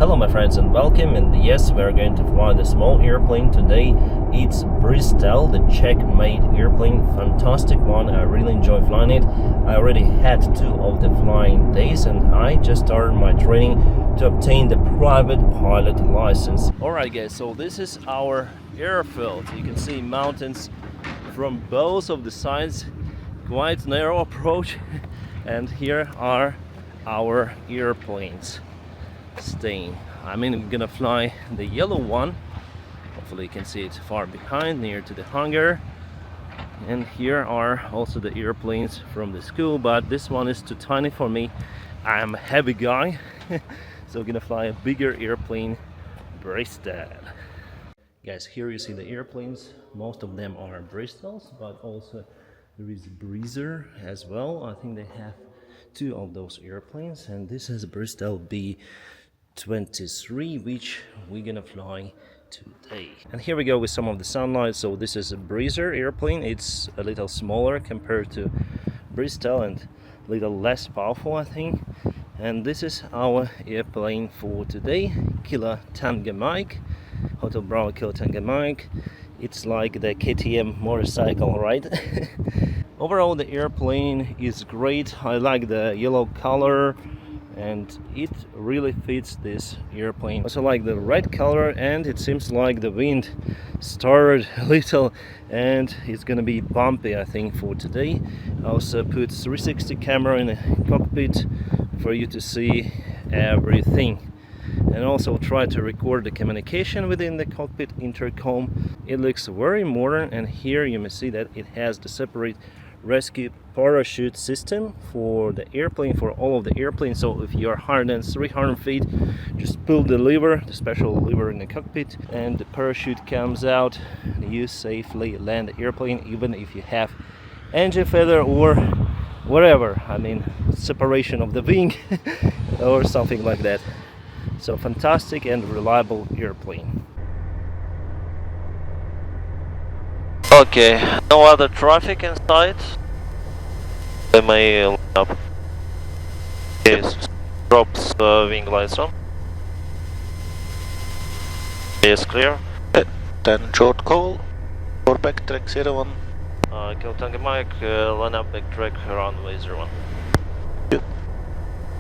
Hello my friends and welcome, and yes, we're going to fly the small airplane today. It's Bristel, the Czech-made airplane, fantastic one. I really enjoy flying it. I already had 2 of the flying days and I just started my training to obtain the private pilot license. Alright guys, so this is our airfield. You can see mountains from both of the sides, quite narrow approach, and here are our airplanes staying. I'm gonna fly the yellow one. Hopefully you can see it far behind, near to the hangar. And here are also the airplanes from the school, but this one is too tiny for me. I'm a heavy guy, so I'm gonna fly a bigger airplane, Bristel. Guys, here you see the airplanes. Most of them are Bristels, but also there is Breezer as well. I think they have 2 of those airplanes, and this is Bristel B23, which we're gonna fly today. And here we go with some of the sunlight. So this is a Breezer airplane. It's a little smaller compared to Bristel and a little less powerful, I think. And this is our airplane for today, Kilo Tango Mike, Hotel Bravo Kilo Tango Mike. It's like the KTM motorcycle, right? Overall, the airplane is great. I like the yellow color and it really fits this airplane. Also like the red color, and it seems like the wind started a little and it's gonna be bumpy, I think, for today. I also put 360 camera in the cockpit for you to see everything, and also try to record the communication within the cockpit intercom. It looks very modern, and here you may see that it has the separate rescue parachute system for the airplane, for all of the airplanes. So if you're higher than 300 feet, just pull the lever, the special lever in the cockpit, and the parachute comes out and you safely land the airplane, even if you have engine failure or whatever, separation of the wing or something like that. So fantastic and reliable airplane. Okay, no other traffic in sight. They may line up. Yes, drops wing lights on. Yes, clear. Then short call for backtrack 01. Kilo Tango Mike, line up backtrack runway 01.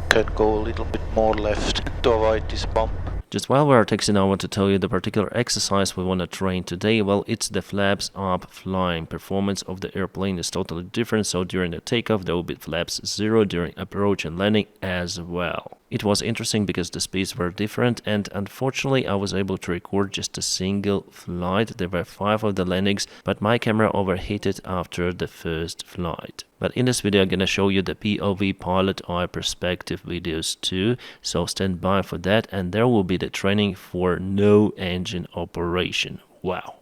Can go a little bit more left to avoid this bump. Just while we are taxiing, I want to tell you the particular exercise we want to train today. Well, it's the flaps up flying. Performance of the airplane is totally different, so during the takeoff there will be flaps 0, during approach and landing as well. It was interesting because the speeds were different, and unfortunately I was able to record just a single flight. There were 5 of the landings, but my camera overheated after the first flight. But in this video I'm gonna show you the POV pilot eye perspective videos too, so stand by for that, and there will be the training for no engine operation. Wow.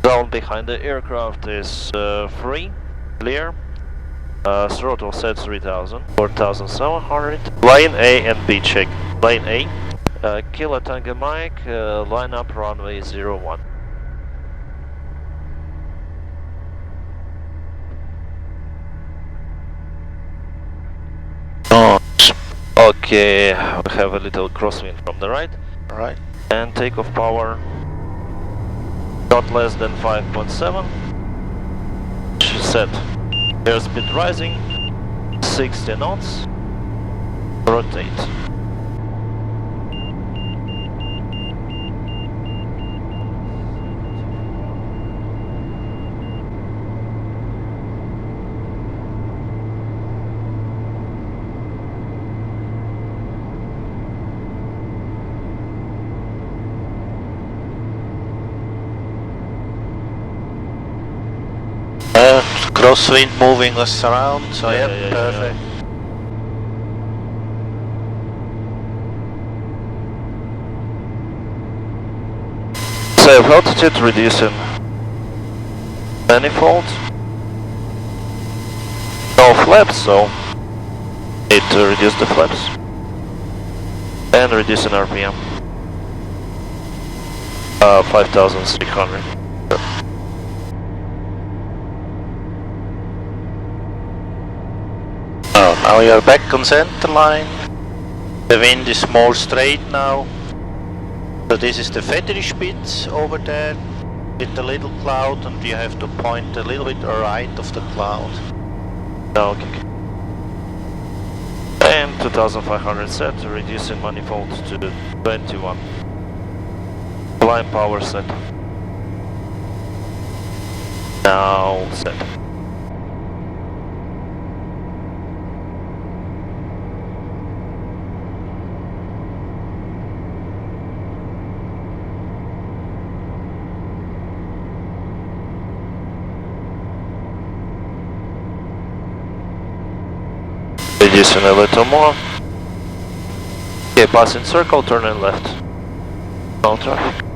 Zone behind the aircraft is free, clear. Throttle set 3000, 4700. Lane A and B check. Lane A, Kilo Tango Mike, line up runway 01. Okay, we have a little crosswind from the right. Right. And takeoff power not less than 5.7. Set. Airspeed rising, 60 knots. Rotate. Crosswind moving us around, so Yeah, yeah, yeah, perfect. Safe altitude reducing manifold. No flaps, so need to reduce the flaps. And reducing RPM. 5300. Now you're back on center line. The wind is more straight now. So this is the feathery spit over there with the little cloud, and you have to point a little bit right of the cloud. Okay. And 2500 set, reducing manifold to 21. Climb power set. Now set. Reducing a little more. Okay, pass in circle, turn in left. No traffic.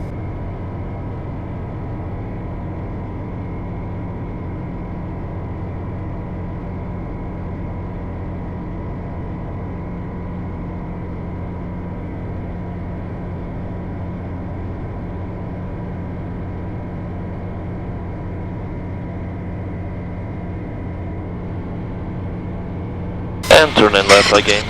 And turn in left again.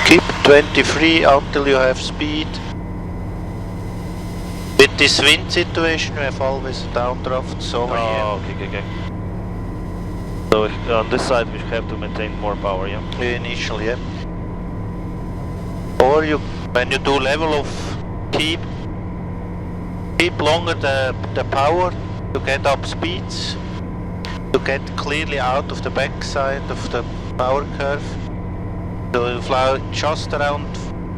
Keep 23 until you have speed. With this wind situation, you have always downdrafts over here. Okay. So on this side we have to maintain more power, yeah? Initially, yeah. Or you, when you do level off, keep longer the power to get up speeds, to get clearly out of the backside of the power curve. So you fly just around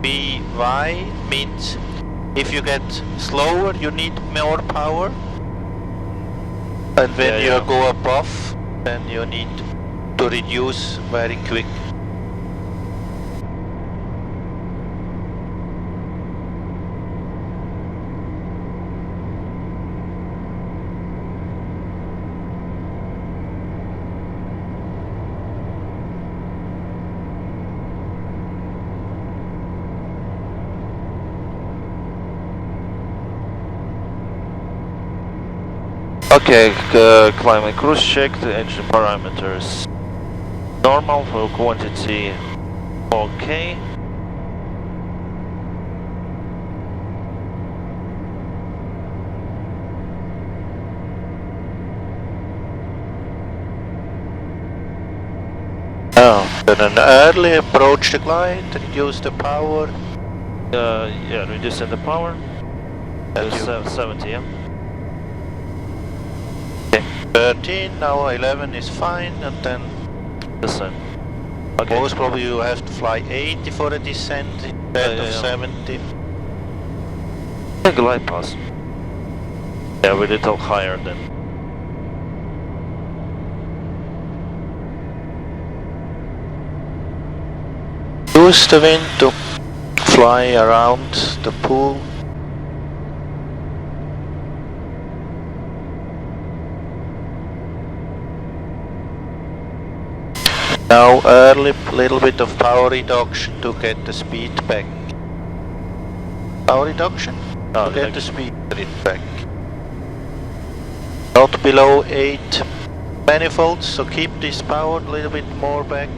VY means if you get slower you need more power, and when you go above then you need to reduce very quick. Okay, climate cruise check, the engine parameters normal, for quantity okay. Then an early approach the glide, reduce the power. Yeah, reducing the power. 70, yeah. 13, now 11 is fine, and then the same. Okay. Most probably you have to fly 80 for a descent instead of 70. Glide pass. Yeah, we're a little higher than. Use the wind to fly around the pool. Now early little bit of power reduction to get the speed back. Power reduction to get the speed back. Not below 8 manifolds, so keep this power a little bit more back.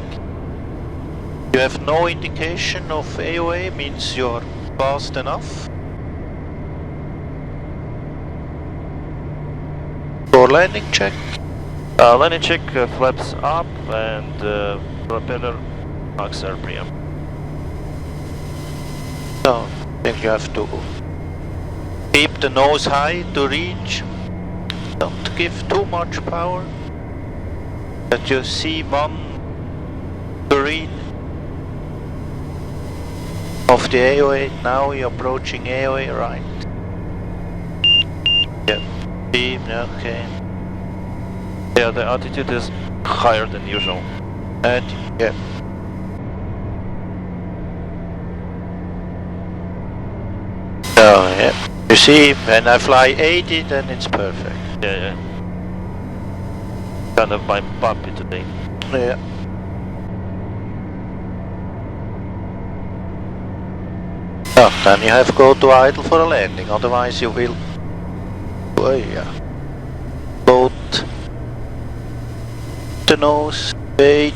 You have no indication of AOA, means you're fast enough. For landing check. Landing check, flaps up and propeller max RPM. So, I think you have to keep the nose high to reach. Don't give too much power. That you see one green of the AOA. Now you're approaching AOA, right? Yeah. Okay. Yeah, the altitude is higher than usual. And yeah. So yeah. You see, when I fly 80, then it's perfect. Yeah. Kind of my puppy today. Yeah. Oh, then you have to go to idle for a landing, otherwise you will... Oh yeah. Boat. The nose. Wait.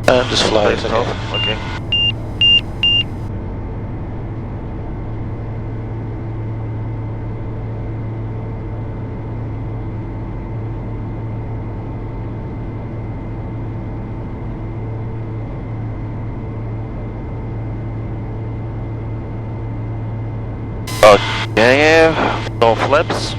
And just fly it again. Okay. Okay, no flaps.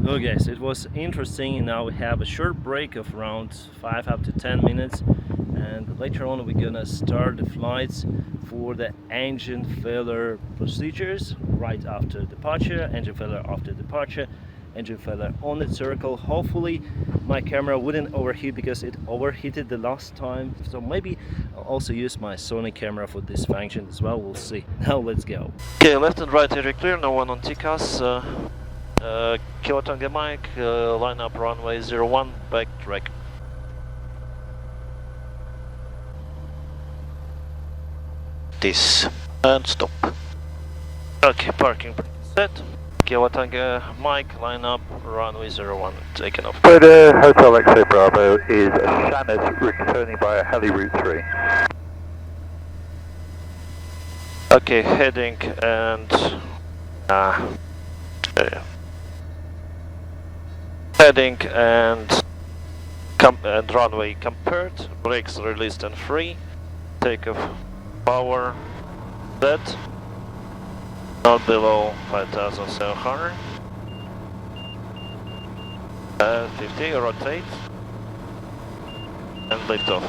Okay, so it was interesting. Now we have a short break of around 5 up to 10 minutes, and later on we're gonna start the flights for the engine failure procedures right after departure, engine failure after departure, engine failure on the circle. Hopefully my camera wouldn't overheat because it overheated the last time, so maybe I'll also use my Sony camera for this function as well. We'll see. Now let's go. Okay, left and right area clear, no one on TCAS. Kilo Tango Mike, line up runway 01, back track. This. And stop. Okay, parking set. Kilo Tango Mike, line up runway 01, taken off. Hotel X-ray Bravo is Shannon returning via heli route 3. Okay, heading and... heading and runway compared, brakes released and free, takeoff power set, not below 5,700, 50, rotate, and lift off.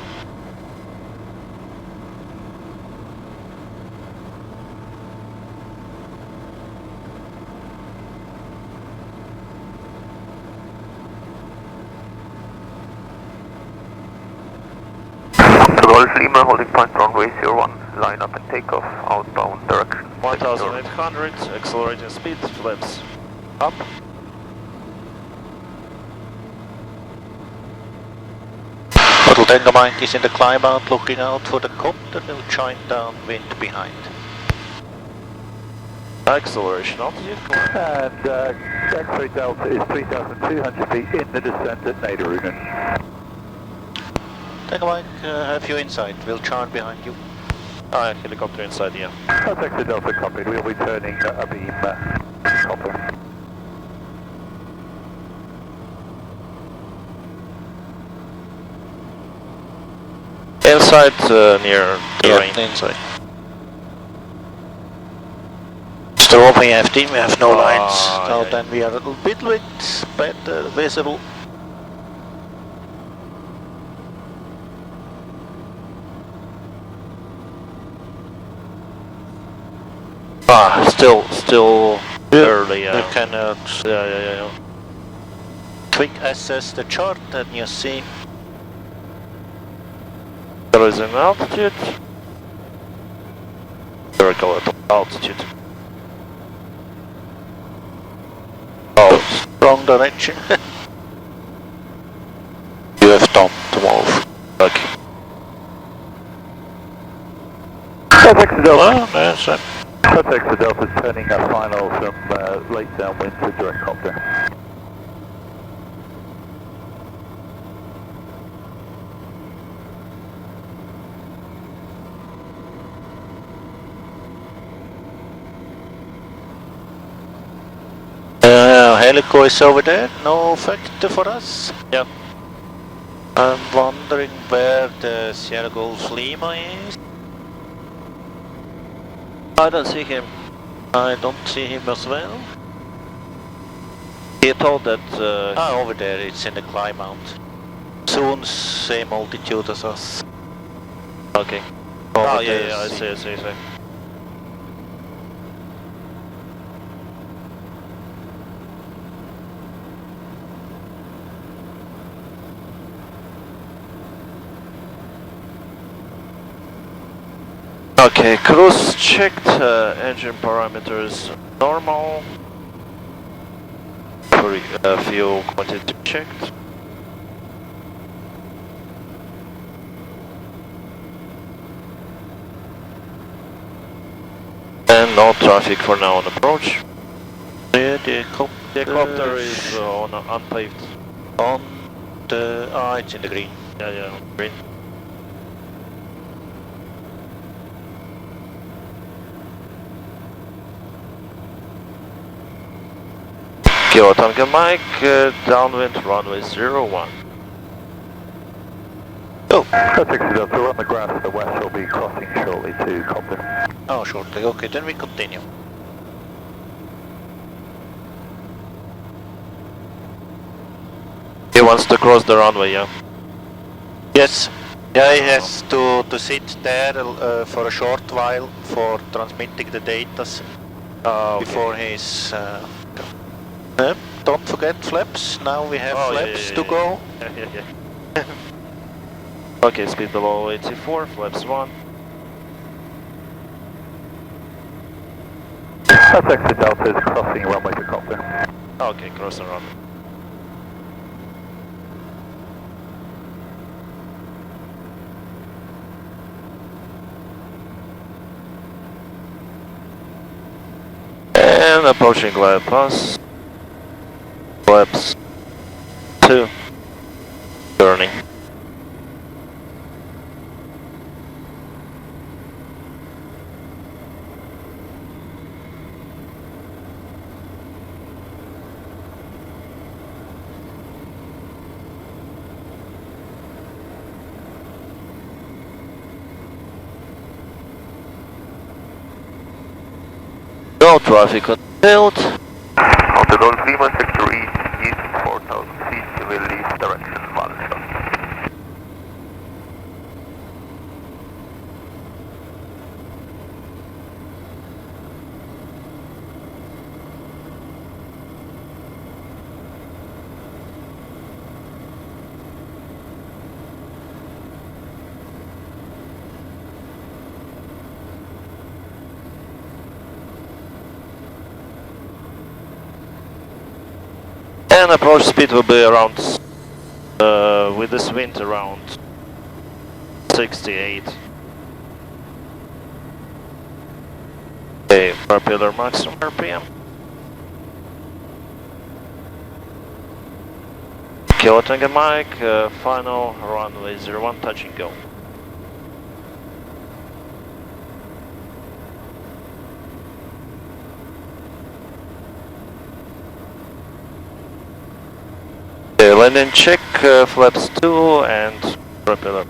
Lima, holding point runway 01, line up and take off, outbound direction. 1,800, accelerating speed, flaps up. Hotel Tango Mike is in the climb out, looking out for the copter, will join downwind behind. Acceleration altitude. And X-ray Delta is 3,200 feet in the descent at Nederunen. Tango Mike, have you inside, we'll join behind you. Helicopter inside, yeah. That's X-ray Delta copied, we'll be turning a beam copper. Inside, near terrain. Yeah, inside. Mr. Open FD, we have no lines, so yeah. then we are a little bit better visible. Still early, yeah. You cannot Yeah. quick assess the chart and you see. There is an altitude. Vertical altitude. Oh, wrong direction. You have done to move. Okay. That's X-ray Delta. Well, that's it. That's X-ray Delta turning a final from late downwind to direct copter. Helico is over there, no factor for us. Yeah. I'm wondering where the Sierra Golf Lima is. I don't see him. I don't see him as well. He told that... over there, it's in the climb out. Soon same altitude as us. Okay. Over Yeah, there, I see. Okay, cruise checked, engine parameters normal. Fuel quantity checked. And no traffic for now on approach. The Helicopter is on unpaved. on the... Ah, it's in the green. Yeah, green. Kilo Tango Mike, downwind runway 01. Oh, That's 60 Delta, we're on the grass to the west, we'll be crossing shortly to Cobden. oh, shortly. Okay, then we continue. He wants to cross the runway, yeah. Yes. Yeah, he has to sit there for a short while for transmitting the data Okay. before he's... don't forget flaps. Now we have Oh, flaps yeah, to go. Yeah. Okay, speed below 84, flaps 1. That's 60 Delta is crossing runway to Cobden. Okay, cross the runway. And approaching glide pass. Flaps 2. Turning. No traffic on tilt. On the Golf Lima sector east 4000 feet, you will leave direction Malta. And approach speed will be around, with this wind around 68. Okay, propeller maximum RPM. Kilo Tango Mike, final runway 01, touch and go. Okay, landing check, flaps 2 and propeller.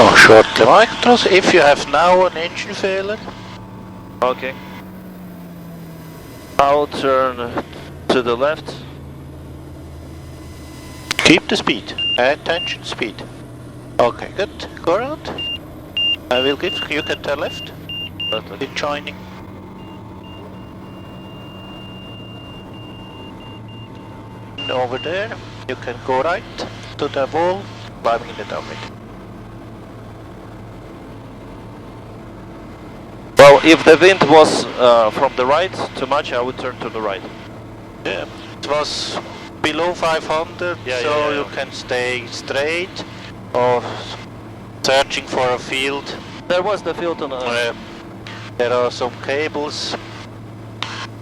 Oh, shortly. Micros, if you have now an engine failure. Okay. I'll turn to the left. Keep the speed. Attention, speed. Okay, good. Go around. I will give. You can turn left. In joining. Over there. You can go right to the wall, climbing in the downwind. Well, if the wind was from the right too much, I would turn to the right. Yeah, it was below 500, Yeah, so yeah, yeah. you can stay straight or searching for a field. There was the field on. There are some cables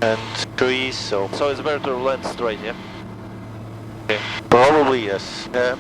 and trees, so So it's better to land straight, yeah. Okay. probably yes. Yeah.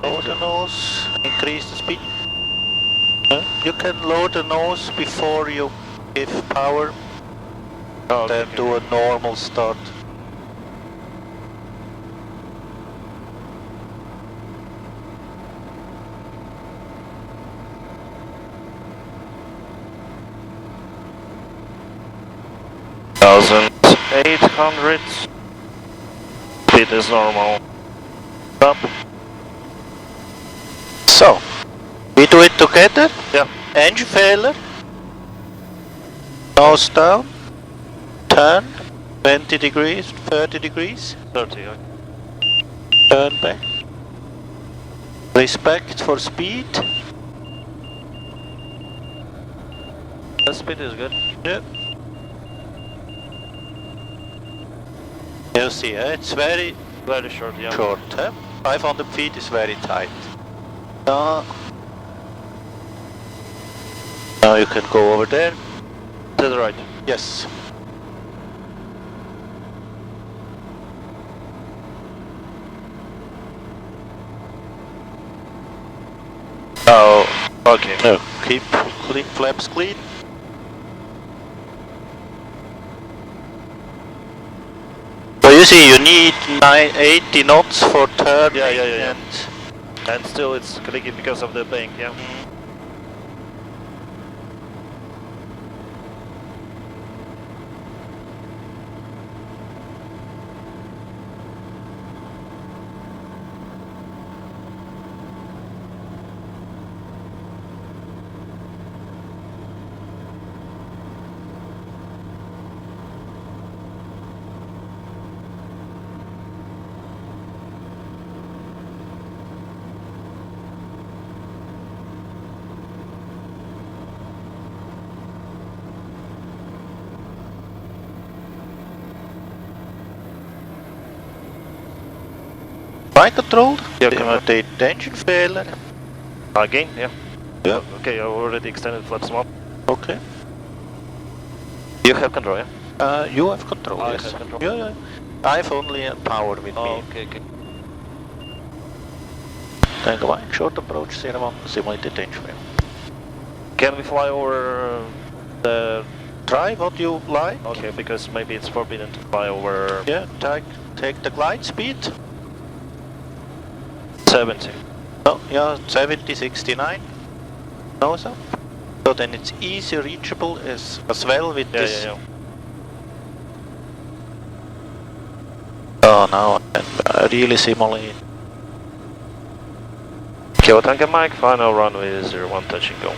Lower the nose, increase the speed. You can lower the nose before you give power, Oh, then okay. do a normal start. $1,800. Speed is normal. Up. So, we do it together. Yeah. Engine failure. Nose down. Turn. 20 degrees, 30 degrees. 30. Okay. Turn back. Respect for speed. The speed is good. Yeah. You see, it's very Very short, yeah. short. 500 feet is very tight. Now you can go over there. To the right. Yes. Oh, okay. No, keep flaps clean. So you see, you need 980 knots for turning. Yeah. And And still it's clicky because of the bank, yeah. flight control. Yeah, The engine failure. Again, yeah. Yeah. Okay, I already extended flaps up. Okay. You have control, yeah? You have control. I Yes. have control. Yeah. I have only power with me. Oh, okay. Tango 1, short approach, 01, simulated engine failure. Can we fly over the... Try what you like. Okay, because maybe it's forbidden to fly over Yeah, take the glide speed. 70. No, yeah, 70, 69. Nose up. So then it's easy reachable as well with this. Yeah. Oh, now I really simulate. Kilo Tango Mike, final runway 01, touch and go.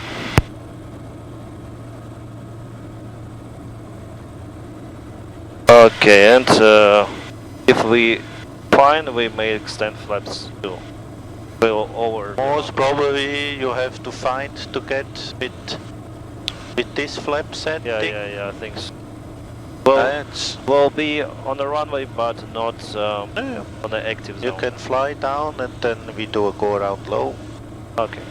Okay, and if we find, we may extend flaps to go over. Most probably you have to find to get with this flap setting. Yeah, I think so. Well, That's, we'll be on the runway, but not yeah. on the active zone. You can fly down and then we do a go around low. Okay.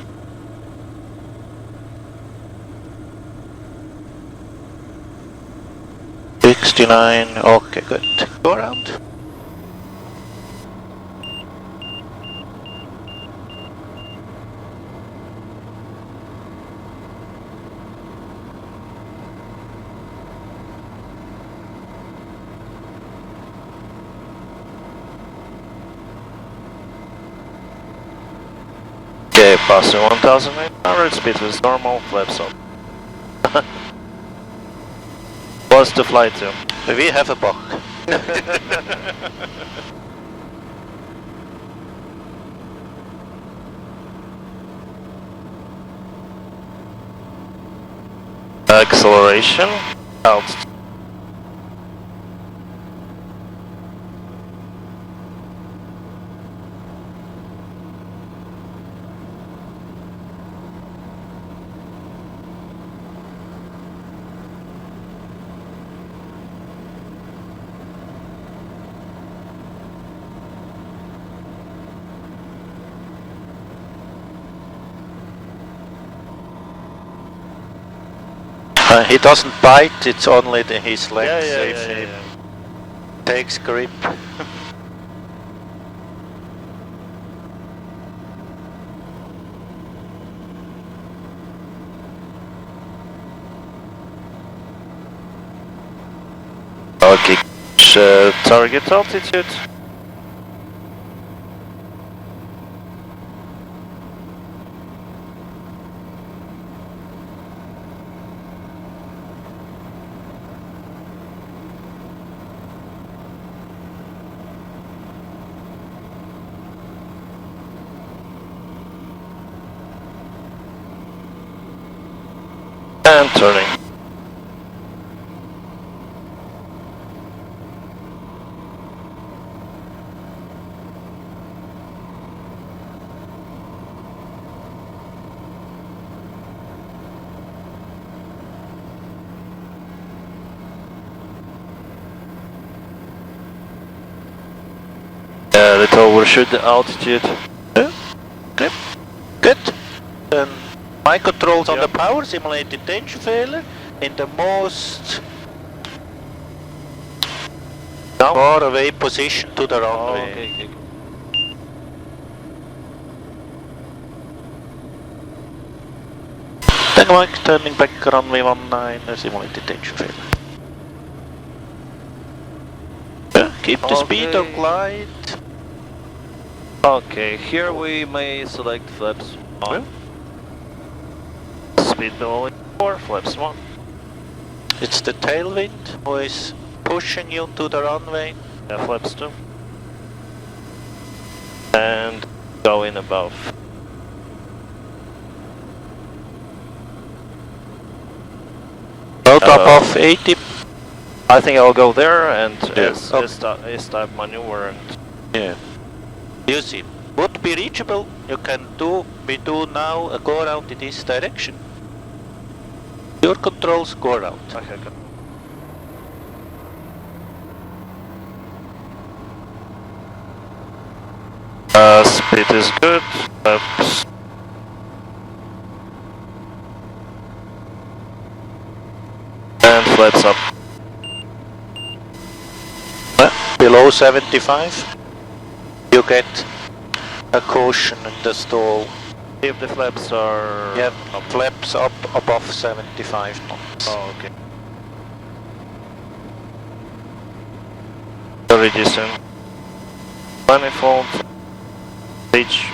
$69, okay, good. Go around. Okay, passing 1,800, speed is normal, flaps up. What's the flight to? We have a bug. Acceleration. Altitude. He doesn't bite, it's only his legs. Yeah, If he yeah. takes grip. Okay. Target altitude. And turning. Let's overshoot the altitude. Grip. Good. Then my controls on Yep. the power simulated tension failure in the most far away position to the runway. Okay. Then Mike turning back runway 19, simulated tension failure. Keep the speed of Okay. glide. Okay, here we may select flaps 1. Speed below 4, flaps 1. It's the tailwind who is pushing you to the runway. Flaps 2. And go in above. Not above 80. I think I'll go there and Yeah. S-type maneuver and Yeah. You see, would be reachable. You can we do now a go around in this direction. Your controls go around. okay, good. Speed is good. Flaps. And flaps up. Below 75, you get a caution in the stall. If the flaps are Yep, flaps up above 75 knots. Oh, okay. Reducing manifold stage.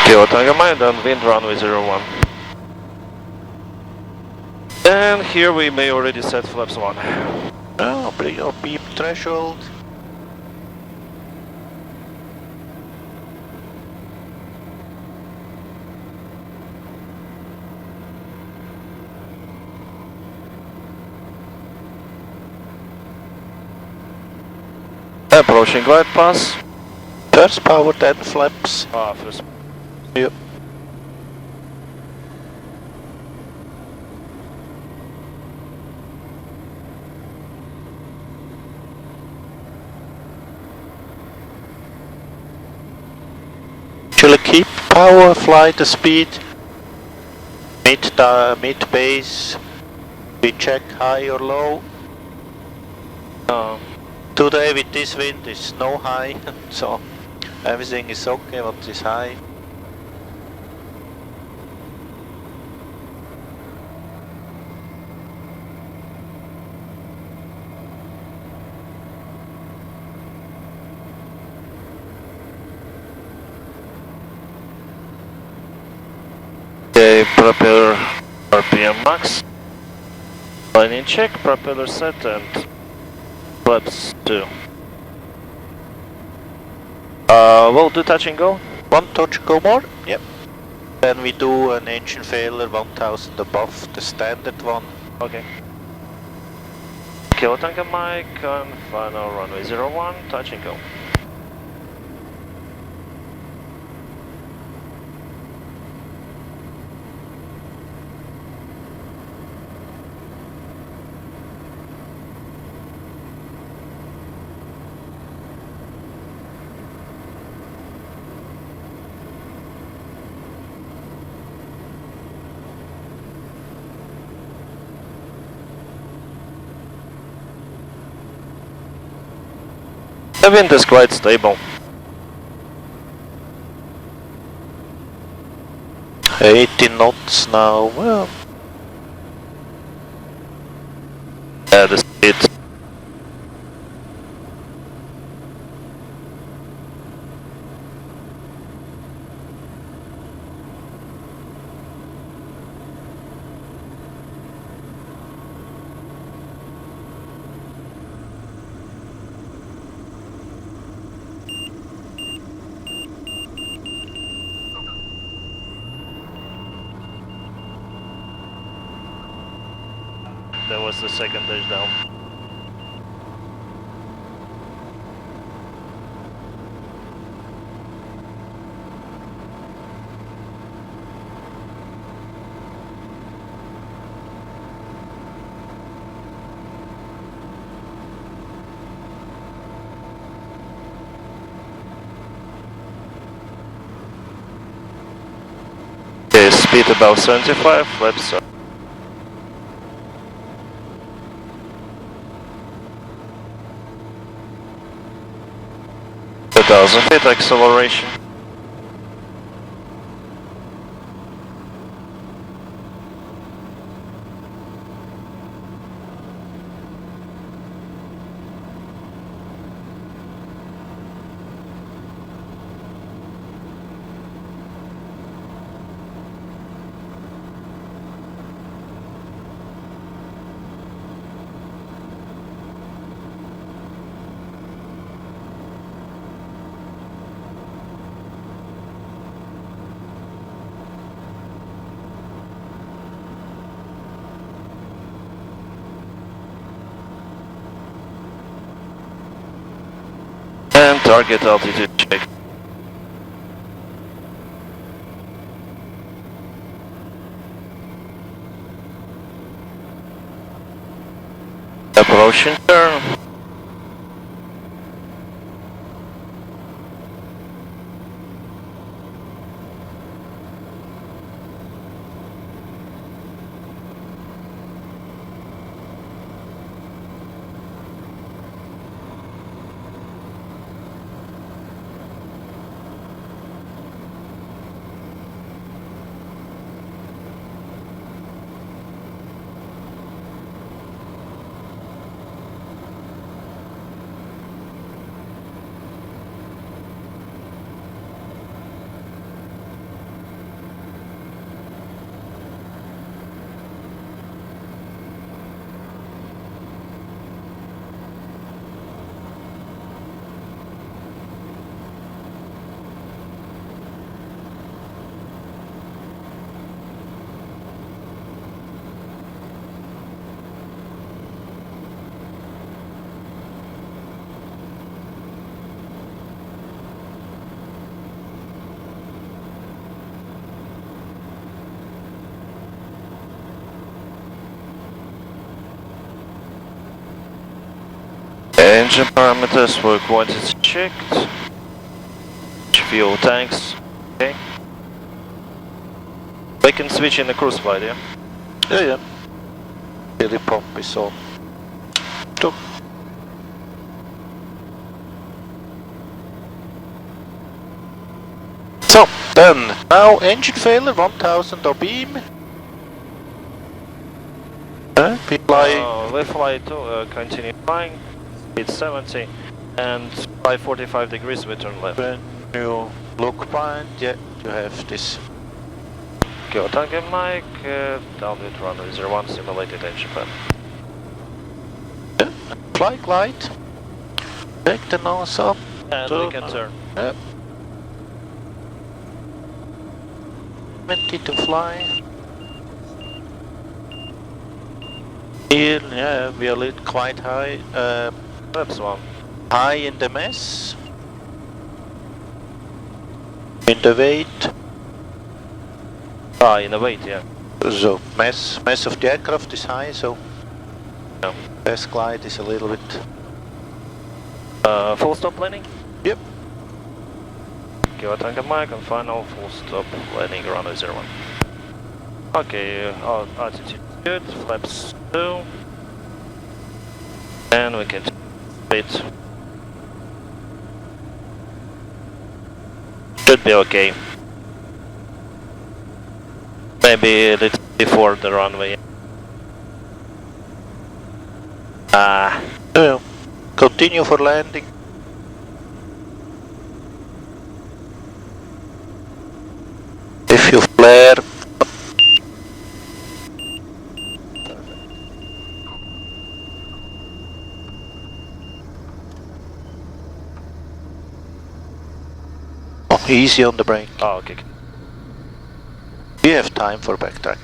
Kilo Tango Mike, then wind runway 01. And here we may already set flaps 1. Oh, bring your beep threshold. Approaching glide pass. First power, then flaps. First. Yep. Actually keep power, fly the speed. Mid base. We check high or low. Today with this wind is no high, so everything is okay what is high. Okay, propeller RPM max. Line in check, propeller set and flaps 2. We'll do touch and go. One touch go more? Yep. Then we do an engine failure 1000 above the standard one. Okay. Kilo tanker mic on final runway 01, touch and go. The wind is quite stable. 80 knots now. Well, Yeah, the speed. That was the second touchdown. Okay, speed about 75, flaps up. 2000 feet acceleration. And target altitude check. Approaching turn. Engine parameters were quantity checked. Fuel tanks. Okay. We can switch in the cruise flight, yeah? yeah. Really pump is on. Took. So, then, now engine failure 1000 or beam. We fly. We fly to continue flying. It's 70 and by 45 degrees we turn left. When you look behind, yeah, you have this. Kilo Tango Mike, down with runway 01, simulated engine fan. Flight light. Check the nose up. And we can turn. 20 to fly. Here, yeah, we are lit quite high. That's one. High in the mess. In the weight. Ah, in the weight, yeah. So mass of the aircraft is high, so Yeah. best glide is a little bit. Full stop landing. Yep. Kilo Tango Mike and final full stop landing runway 01. Okay, altitude good, flaps 2. And we can speed. Should be okay. Maybe a little before the runway. Yeah. Continue for landing. If you flare. Oh, easy on the brake. Oh, okay. You have time for backtrack.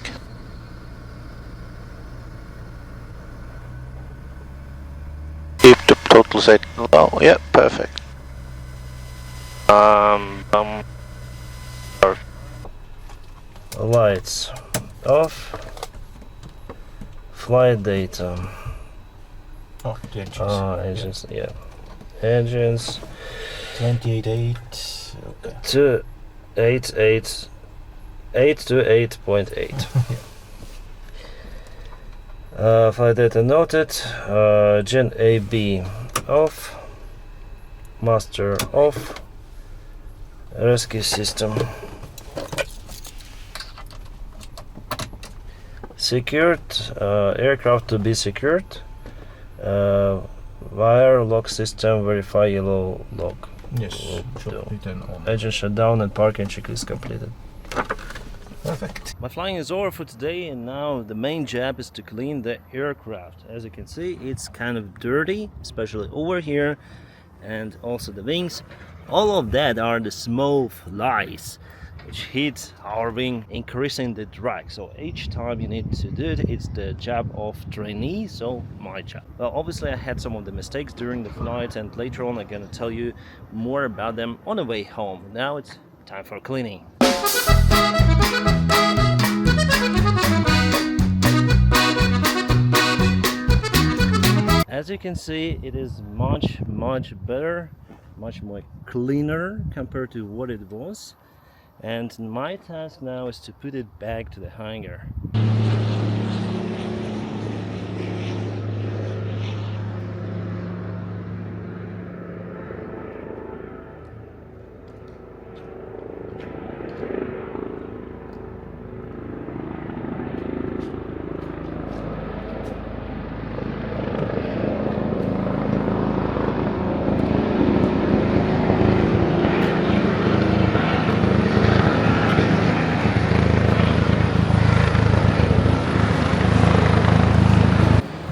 Keep the total setting low. Yeah, perfect. Lights off. Flight data. Oh, the engines. Engines, yeah. Engines 28.8. Okay. to 8 to 8.8. Flight data noted. Gen AB off. Master off. Rescue system secured. Aircraft to be secured. Wire lock system verify yellow lock. Yes, should be then on. Engine shutdown and parking checklist completed. Perfect. My flying is over for today, and now the main job is to clean the aircraft. As you can see, it's kind of dirty, especially over here, and also the wings. All of that are the small flies which hit our wing, increasing the drag. So each time you need to do it, it's the job of trainee, so my job. Well, obviously I had some of the mistakes during the flight, and later on I'm gonna tell you more about them on the way home. Now it's time for cleaning. As you can see, it is much better, much more cleaner compared to what it was. And my task now is to put it back to the hangar.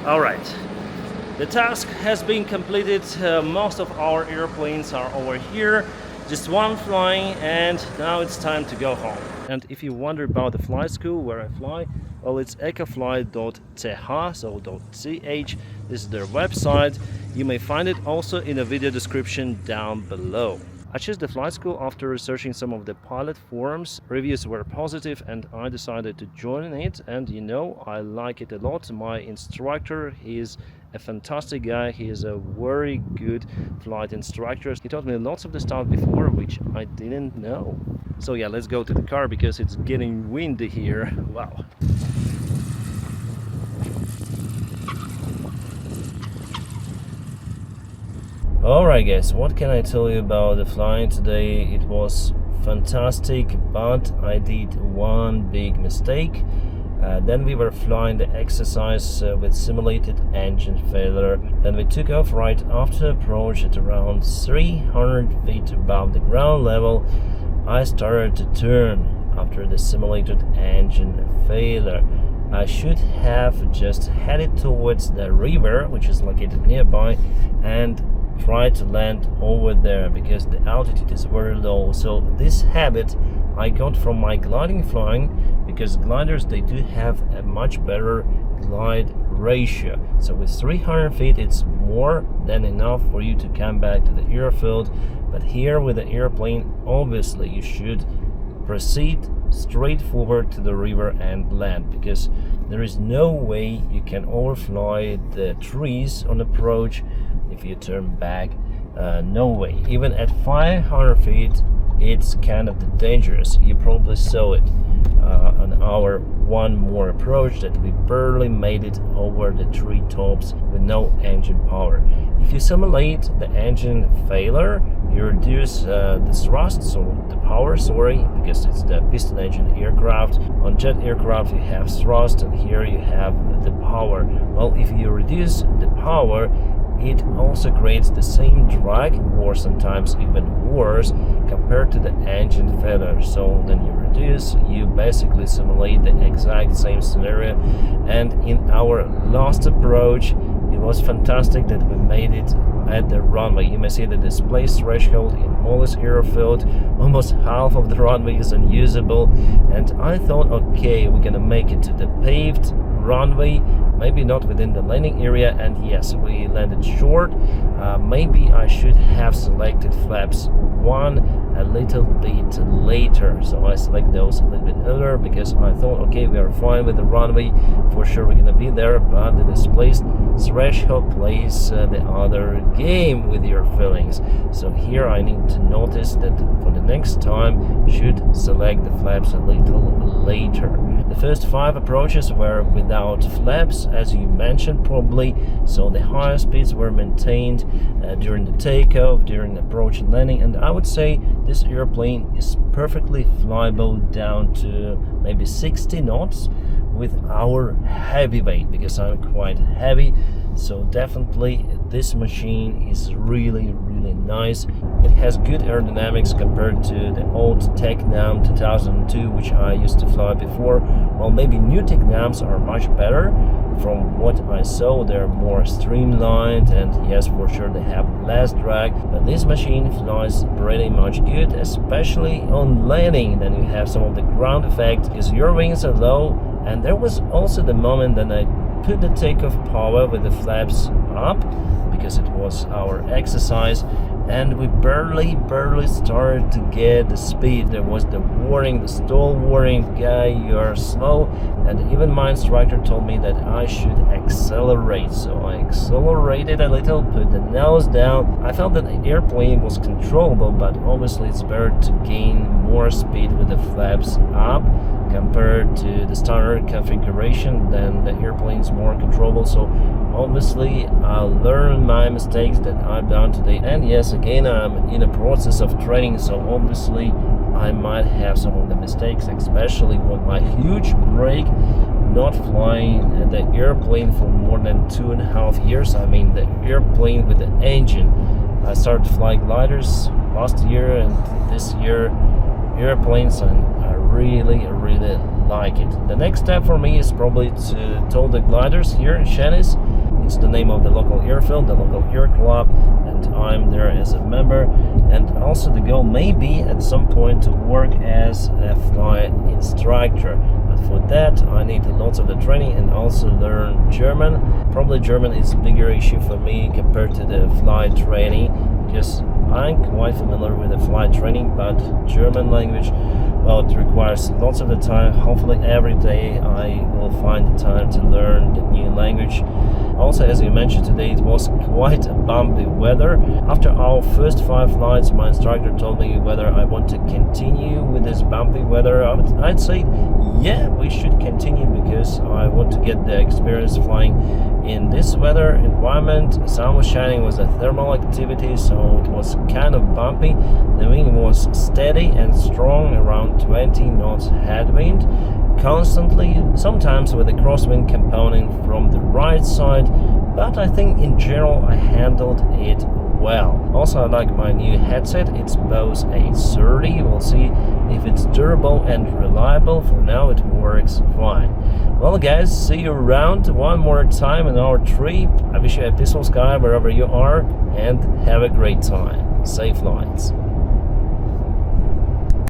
Alright, the task has been completed. Most of our airplanes are over here, just one flying, and now it's time to go home. And if you wonder about the flight school where I fly, well, it's ecoflight.ch, so .ch. This is their website. You may find it also in the video description down below. I chose the flight school after researching some of the pilot forums. Reviews were positive and I decided to join it, and you know, I like it a lot. My instructor, he is a fantastic guy. He is a very good flight instructor. He taught me lots of the stuff before which I didn't know. So yeah, let's go to the car because it's getting windy here. Wow. Alright guys, what can I tell you about the flying today? It was fantastic, but I did one big mistake. Then we were flying the exercise with simulated engine failure. Then we took off right after approach at around 300 feet above the ground level. I started to turn after the simulated engine failure. I should have just headed towards the river, which is located nearby, and try to land over there because the altitude is very low. So this habit I got from my gliding flying, because gliders, they do have a much better glide ratio. So with 300 feet it's more than enough for you to come back to the airfield, but here with the airplane, obviously you should proceed straight forward to the river and land, because there is no way you can overfly the trees on approach if you turn back. No way. Even at 500 feet it's kind of dangerous. You probably saw it on our one more approach that we barely made it over the tree tops with no engine power. If you simulate the engine failure, you reduce the thrust, so the power, because it's the piston engine aircraft. On jet aircraft you have thrust, and here you have the power. Well, if you reduce the power, it also creates the same drag, or sometimes even worse, compared to the engine failure. So then you reduce, you basically simulate the exact same scenario. And in our last approach, it was fantastic that we made it at the runway. You may see the display threshold in Mollis airfield, almost half of the runway is unusable, and I thought, okay, we're gonna make it to the paved runway, maybe not within the landing area, and yes, we landed short. Maybe I should have selected flaps 1 a little bit later, so I select those a little bit earlier because I thought, okay, we are fine with the runway, for sure we're gonna be there, but the displaced threshold plays the other game with your feelings. So here I need to notice that for the next time should select the flaps a little later. The first 5 approaches were without flaps, as you mentioned probably, so the higher speeds were maintained during the takeoff, during approach and landing, and I would say this airplane is perfectly flyable down to maybe 60 knots with our heavy weight, because I'm quite heavy. So definitely this machine is really nice. It has good aerodynamics compared to the old Tecnam 2002, which I used to fly before. Well, maybe new Tecnams are much better. From what I saw, they're more streamlined, and yes, for sure they have less drag, but this machine flies pretty much good, especially on landing. Then you have some of the ground effect because your wings are low, and there was also the moment that I put the takeoff power with the flaps up because it was our exercise, and we barely started to get the speed. There was the warning, the stall warning, guy, you're slow, and even my instructor told me that I should accelerate. So I accelerated a little, put the nose down. I felt that the airplane was controllable, but obviously it's better to gain more speed with the flaps up compared to the standard configuration. Then the airplane is more controllable. So obviously I learned my mistakes that I've done today, and yes, again, I'm in a process of training, so obviously I might have some of the mistakes, especially with my huge break not flying the airplane for more than 2.5 years. I mean the airplane with the engine. I started flying gliders last year, and this year airplanes, and I really like it. The next step for me is probably to tow the gliders here in Shenis. It's the name of the local airfield, the local air club, and I'm there as a member. And also the goal may be at some point to work as a flight instructor, but for that I need lots of the training and also learn German. Probably German is a bigger issue for me compared to the flight training, because I'm quite familiar with the flight training, but German language, well, it requires lots of the time. Hopefully every day I will find the time to learn the new language. Also, as you mentioned today, it was quite a bumpy weather. After our first 5 flights, my instructor told me whether I want to continue with this bumpy weather. I'd say yeah, we should continue, because I want to get the experience flying in this weather environment. Sun was shining, was a thermal activity, so it was kind of bumpy. The wind was steady and strong, around 20 knots headwind constantly, sometimes with a crosswind component from the right side, but I think in general I handled it well. Also, I like my new headset. It's Bose A30. We'll see if it's durable and reliable. For now, it works fine. Well, guys, see you around one more time in our trip. I wish you a peaceful sky wherever you are, and have a great time. Safe flights.